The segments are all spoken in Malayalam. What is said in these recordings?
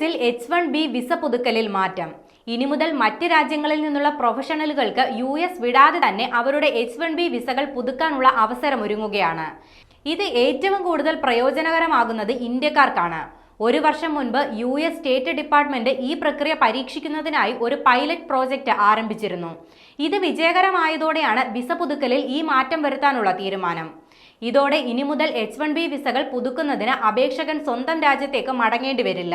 എച്ച് H1B വിസ പുതുക്കലിൽ മാറ്റം. ഇനി മുതൽ മറ്റ് രാജ്യങ്ങളിൽ നിന്നുള്ള പ്രൊഫഷണലുകൾക്ക് US വിടാതെ തന്നെ അവരുടെ H1B വിസകൾ പുതുക്കാനുള്ള അവസരമൊരുങ്ങുകയാണ്. ഇത് ഏറ്റവും കൂടുതൽ പ്രയോജനകരമാകുന്നത് ഇന്ത്യക്കാർക്കാണ്. ഒരു വർഷം മുൻപ് US സ്റ്റേറ്റ് ഡിപ്പാർട്ട്മെന്റ് ഈ പ്രക്രിയ പരീക്ഷിക്കുന്നതിനായി ഒരു പൈലറ്റ് പ്രോജക്റ്റ് ആരംഭിച്ചിരുന്നു. ഇത് വിജയകരമായതോടെയാണ് വിസ പുതുക്കലിൽ ഈ മാറ്റം വരുത്താനുള്ള തീരുമാനം. ഇതോടെ ഇനി മുതൽ H1B വിസകൾ പുതുക്കുന്നതിന് അപേക്ഷകൻ സ്വന്തം രാജ്യത്തേക്ക് മടങ്ങേണ്ടി വരില്ല.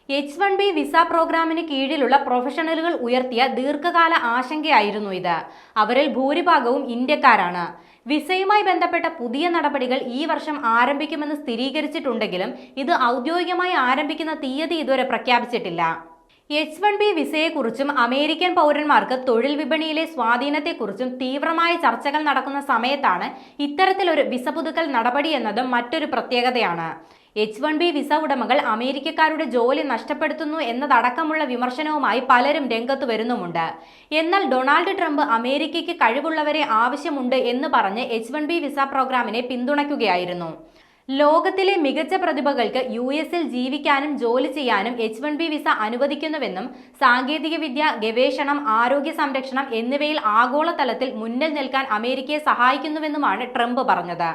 H1B വിസ പ്രോഗ്രാമിന് കീഴിലുള്ള പ്രൊഫഷണലുകൾ ഉയർത്തിയ ദീർഘകാല ആശങ്കയായിരുന്നു ഇത്. അവരിൽ ഭൂരിഭാഗവും ഇന്ത്യക്കാരാണ്. വിസയുമായി ബന്ധപ്പെട്ട പുതിയ നടപടികൾ ഈ വർഷം ആരംഭിക്കുമെന്ന് സ്ഥിരീകരിച്ചിട്ടുണ്ടെങ്കിലും ഇത് ഔദ്യോഗികമായി ആരംഭിക്കുന്ന തീയതി ഇതുവരെ പ്രഖ്യാപിച്ചിട്ടില്ല. H1B വിസയെക്കുറിച്ചും അമേരിക്കൻ പൗരന്മാർക്ക് തൊഴിൽ വിപണിയിലെ സ്വാധീനത്തെക്കുറിച്ചും തീവ്രമായ ചർച്ചകൾ നടക്കുന്ന സമയത്താണ് ഇത്തരത്തിലൊരു വിസ പുതുക്കൽ നടപടി എന്നതും മറ്റൊരു പ്രത്യേകതയാണ്. H1B വിസ ഉടമകൾ അമേരിക്കക്കാരുടെ ജോലി നഷ്ടപ്പെടുത്തുന്നു എന്നതടക്കമുള്ള വിമർശനവുമായി പലരും രംഗത്ത് വരുന്നുമുണ്ട്. എന്നാൽ ഡൊണാൾഡ് ട്രംപ് അമേരിക്കയ്ക്ക് കഴിവുള്ളവരെ ആവശ്യമുണ്ട് എന്ന് പറഞ്ഞ് H1B വിസ പ്രോഗ്രാമിനെ പിന്തുണയ്ക്കുകയായിരുന്നു. ലോകത്തിലെ മികച്ച പ്രതിഭകൾക്ക് US-ൽ ജീവിക്കാനും ജോലി ചെയ്യാനും H1B വിസ അനുവദിക്കുന്നുവെന്നും സാങ്കേതികവിദ്യ, ഗവേഷണം, ആരോഗ്യ സംരക്ഷണം എന്നിവയിൽ ആഗോളതലത്തിൽ മുന്നിൽ നിൽക്കാൻ അമേരിക്കയെ സഹായിക്കുന്നുവെന്നുമാണ് ട്രംപ് പറഞ്ഞത്.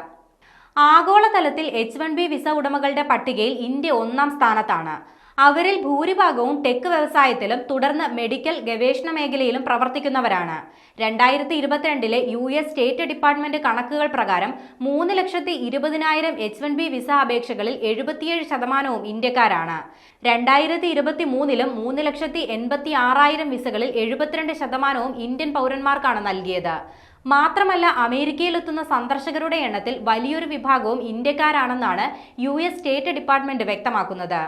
ആഗോളതലത്തിൽ H1B വിസ ഉടമകളുടെ പട്ടികയിൽ ഇന്ത്യ 1-ാം സ്ഥാനത്താണ്. അവരിൽ ഭൂരിഭാഗവും ടെക് വ്യവസായത്തിലും തുടർന്ന് മെഡിക്കൽ, ഗവേഷണ മേഖലയിലും പ്രവർത്തിക്കുന്നവരാണ്. 2022 US സ്റ്റേറ്റ് ഡിപ്പാർട്ട്മെന്റ് കണക്കുകൾ പ്രകാരം 3,20,000 H1B വിസ അപേക്ഷകളിൽ 77% ഇന്ത്യക്കാരാണ്. 2023 3,86,000 വിസകളിൽ 72% ഇന്ത്യൻ പൗരന്മാർക്കാണ് നൽകിയത്. മാത്രമല്ല, അമേരിക്കയിലെത്തുന്ന സന്ദർശകരുടെ എണ്ണത്തിൽ വലിയൊരു വിഭാഗവും ഇന്ത്യക്കാരാണെന്നാണ് US സ്റ്റേറ്റ് ഡിപ്പാർട്ട്മെന്റ് വ്യക്തമാക്കുന്നത്.